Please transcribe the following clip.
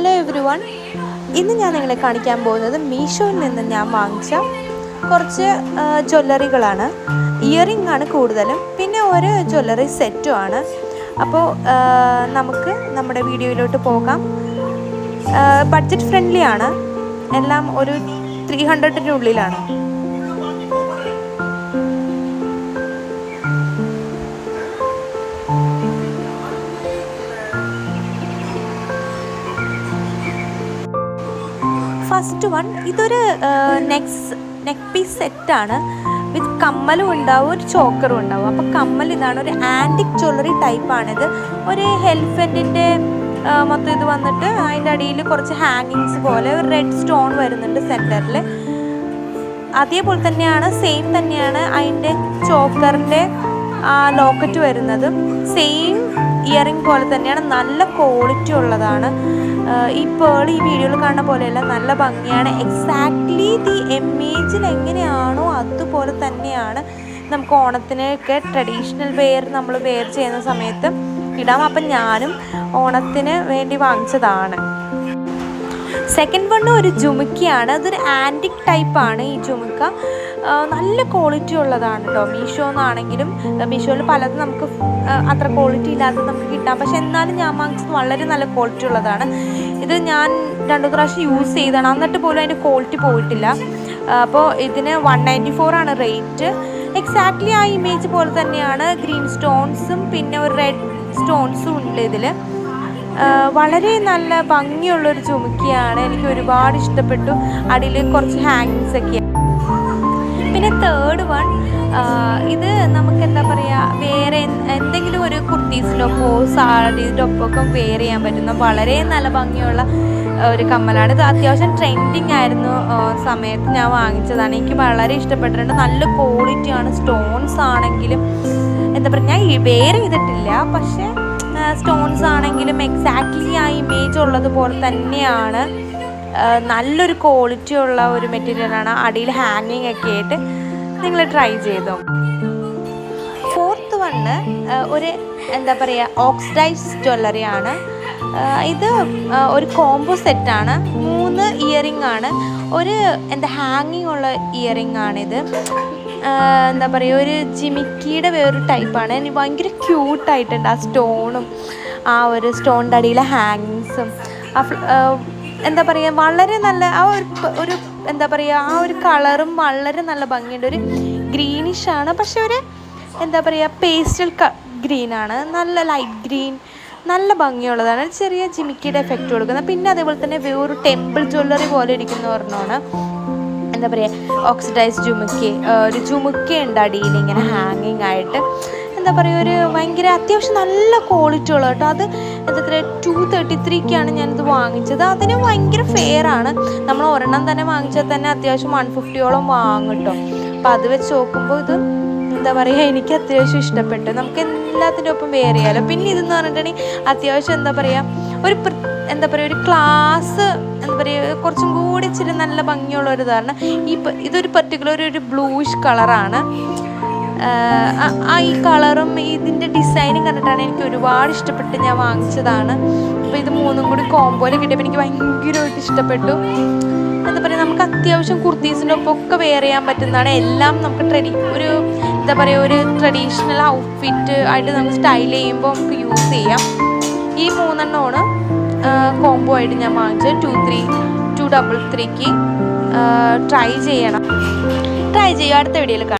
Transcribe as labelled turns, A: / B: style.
A: Hello every one, ഇന്ന് ഞാൻ നിങ്ങളെ കാണിക്കാൻ പോകുന്നത് മീഷോയിൽ നിന്ന് ഞാൻ വാങ്ങിച്ച കുറച്ച് ജ്വല്ലറികളാണ്. ഇയറിംഗ് ആണ് കൂടുതലും, പിന്നെ ഒരു ജ്വല്ലറി സെറ്റും ആണ്. അപ്പോൾ നമുക്ക് നമ്മുടെ വീഡിയോയിലോട്ട് പോകാം. ബഡ്ജറ്റ് ഫ്രണ്ട്ലി ആണ്, എല്ലാം ഒരു 300-ൻ്റെ ഉള്ളിലാണ്. ഫസ്റ്റ് വൺ, ഇതൊരു നെക്ക് പീസ് സെറ്റാണ്. വിത്ത് കമ്മലും ഉണ്ടാവും, ഒരു ചോക്കറും ഉണ്ടാവും. അപ്പോൾ കമ്മൽ ഇതാണ്, ഒരു ആൻറ്റിക് ജ്വല്ലറി ടൈപ്പാണിത്. ഒരു ഹെൽഫൻറ്റിൻ്റെ മൊത്തം ഇത് വന്നിട്ട് അതിൻ്റെ അടിയിൽ കുറച്ച് ഹാങ്ങിങ്സ് പോലെ ഒരു റെഡ് സ്റ്റോൺ വരുന്നുണ്ട് സെൻറ്ററിൽ. അതേപോലെ തന്നെയാണ്, സെയിം തന്നെയാണ് അതിൻ്റെ ചോക്കറിൻ്റെ ലോക്കറ്റ് വരുന്നത്. സെയിം ഇയറിംഗ് പോലെ തന്നെയാണ്, നല്ല ക്വാളിറ്റി ഉള്ളതാണ്. ഈ പേൾ ഈ വീഡിയോയിൽ കാണുന്ന പോലെയല്ല, നല്ല ഭംഗിയാണ്. എക്സാക്ട്ലി ദി ഇമേജിൽ എങ്ങനെയാണോ അതുപോലെ തന്നെയാണ് നമുക്ക് ഓണത്തിനൊക്കെ ട്രഡീഷണൽ വെയർ നമ്മൾ വെയർ ചെയ്യുന്ന സമയത്ത് ഇടാം. അപ്പം ഞാനും ഓണത്തിന് വേണ്ടി വാങ്ങിച്ചതാണ്. സെക്കൻഡ് വൺ ഒരു ജുമുക്കയാണ്. അതൊരു ആൻറ്റിക് ടൈപ്പാണ് ഈ ജുമുക്ക. നല്ല ക്വാളിറ്റി ഉള്ളതാണ് കേട്ടോ. മീഷോന്നാണെങ്കിലും, മീഷോയിൽ പലതും നമുക്ക് അത്ര ക്വാളിറ്റി ഇല്ലാത്തത് നമുക്ക് കിട്ടാം. പക്ഷെ എന്നാലും ഞാൻ വാങ്ങിച്ചത് വളരെ നല്ല ക്വാളിറ്റി ഉള്ളതാണ്. ഇത് ഞാൻ 2 പ്രാവശ്യം യൂസ് ചെയ്തതാണ്, എന്നിട്ട് പോലും അതിൻ്റെ ക്വാളിറ്റി പോയിട്ടില്ല. അപ്പോൾ ഇതിന് 194 ആണ് റേറ്റ്. എക്സാക്ട്ലി ആ ഇമേജ് പോലെ തന്നെയാണ്. ഗ്രീൻ സ്റ്റോൺസും പിന്നെ ഒരു റെഡ് സ്റ്റോൺസും ഉണ്ട് ഇതിൽ. വളരെ നല്ല ഭംഗിയുള്ളൊരു ചുമക്കിയാണ്, എനിക്ക് ഒരുപാട് ഇഷ്ടപ്പെട്ടു. അടിയിൽ കുറച്ച് ഹാങ്ങിങ്സ് ഒക്കെയാണ്. പിന്നെ തേർഡ് വൺ, ഇത് നമുക്ക് എന്താ പറയുക, വേറെ എന്തെങ്കിലും ഒരു കുർത്തീസിലൊപ്പോ സാരീസിലൊപ്പം വെയർ ചെയ്യാൻ പറ്റുന്ന വളരെ നല്ല ഭംഗിയുള്ള ഒരു കമ്മലാണ്. ഇത് അത്യാവശ്യം ട്രെൻഡിങ് ആയിരുന്നു സമയത്ത് ഞാൻ വാങ്ങിച്ചതാണ്. എനിക്ക് വളരെ ഇഷ്ടപ്പെട്ടിട്ടുണ്ട്. നല്ല ക്വാളിറ്റിയാണ്. സ്റ്റോൺസ് ആണെങ്കിലും എന്താ പറയുക, ഞാൻ വെയർ ചെയ്തിട്ടില്ല, പക്ഷേ സ്റ്റോൺസ് ആണെങ്കിലും എക്സാക്ട്ലി ആ ഇമേജ് ഉള്ളതുപോലെ തന്നെയാണ്. നല്ലൊരു ക്വാളിറ്റി ഉള്ള ഒരു മെറ്റീരിയലാണ്. അടിയിൽ ഹാങ്ങിങ് ഒക്കെ ആയിട്ട് നിങ്ങൾ ട്രൈ ചെയ്തോ. ഫോർത്ത് വണ്ണ് ഒരു എന്താ പറയുക, ഓക്സിഡൈസ് ജ്വല്ലറിയാണ്. ഇത് ഒരു കോംബോ സെറ്റാണ്. 3 ഇയറിംഗ് ആണ്. ഒരു ഹാങ്ങിങ് ഉള്ള ഇയറിംഗ് ആണിത്. എന്താ പറയുക, ഒരു ജിമിക്കിയുടെ വേറൊരു ടൈപ്പാണ്. ഭയങ്കര ക്യൂട്ടായിട്ടുണ്ട്. ആ സ്റ്റോണും ആ ഒരു സ്റ്റോണിൻ്റെ അടിയിലെ ഹാങ്ങിങ്സും എന്താ പറയുക, വളരെ നല്ല ആ ഒരു എന്താ പറയുക, ആ ഒരു കളറും വളരെ നല്ല ഭംഗിയുണ്ട്. ഒരു ഗ്രീനിഷാണ്, പക്ഷെ ഒരു എന്താ പറയുക, പേസ്റ്റൽ ഗ്രീനാണ്. നല്ല ലൈറ്റ് ഗ്രീൻ, നല്ല ഭംഗിയുള്ളതാണ്. ചെറിയ ജിമിക്കിയുടെ എഫക്റ്റ് കൊടുക്കുന്നത്. പിന്നെ അതേപോലെ തന്നെ വേറൊരു ടെമ്പിൾ ജ്വല്ലറി പോലെ ഇരിക്കുന്ന ഒരെണ്ണമാണ്. എന്താ പറയുക, ഓക്സിഡൈസ് ഒരു ജുമുക്ക ഉണ്ട് അടിയിൽ ഇങ്ങനെ ഹാങ്ങിങ് ആയിട്ട്. എന്താ പറയുക, ഒരു ഭയങ്കര അത്യാവശ്യം നല്ല ക്വാളിറ്റി ഉള്ള കേട്ടോ. അത് എന്താ 233-ക്കാണ് ഞാനിത് വാങ്ങിച്ചത്. അതിന് ഭയങ്കര ഫെയർ ആണ്. നമ്മൾ ഒരെണ്ണം തന്നെ വാങ്ങിച്ചാൽ തന്നെ അത്യാവശ്യം 150-ഓളം വാങ്ങും കേട്ടോ. അപ്പോൾ അത് വെച്ച് നോക്കുമ്പോൾ ഇത് എന്താ പറയുക, എനിക്ക് അത്യാവശ്യം ഇഷ്ടപ്പെട്ടു. നമുക്ക് എല്ലാത്തിൻ്റെ ഒപ്പം വെയർ ചെയ്യാമല്ലോ. പിന്നെ ഇതെന്ന് പറഞ്ഞിട്ടുണ്ടെങ്കിൽ അത്യാവശ്യം എന്താ പറയുക, ഒരു ക്ലാസ് എന്താ പറയുക, കുറച്ചും കൂടി ഇച്ചിരി നല്ല ഭംഗിയുള്ള ഒരു ഇതാണ്. ഇതൊരു പർട്ടിക്കുലർ ഒരു ബ്ലൂയിഷ് കളറാണ്. ഈ കളറും ഇതിൻ്റെ ഡിസൈനും കണ്ടിട്ടാണ് എനിക്ക് ഒരുപാട് ഇഷ്ടപ്പെട്ട് ഞാൻ വാങ്ങിച്ചതാണ്. അപ്പോൾ ഇത് 3ഉം കൂടി കോംബോയിൽ കിട്ടിയപ്പോൾ എനിക്ക് ഭയങ്കരമായിട്ട് ഇഷ്ടപ്പെട്ടു. എന്താ പറയുക, നമുക്ക് അത്യാവശ്യം കുർത്തീസിൻ്റെ ഒപ്പം ഒക്കെ വെയർ ചെയ്യാൻ പറ്റുന്നതാണ്. എല്ലാം നമുക്ക് എന്താ പറയുക, ഒരു ട്രഡീഷണൽ ഔട്ട്ഫിറ്റ് ആയിട്ട് നമുക്ക് സ്റ്റൈൽ ചെയ്യുമ്പോൾ നമുക്ക് യൂസ് ചെയ്യാം. ഈ 3 എണ്ണമാണ് കോംബോ ആയിട്ട് ഞാൻ വാങ്ങിച്ചത്. 233-ക്ക് ട്രൈ ചെയ്യുക. അടുത്ത വീഡിയോയിൽ കാണാം.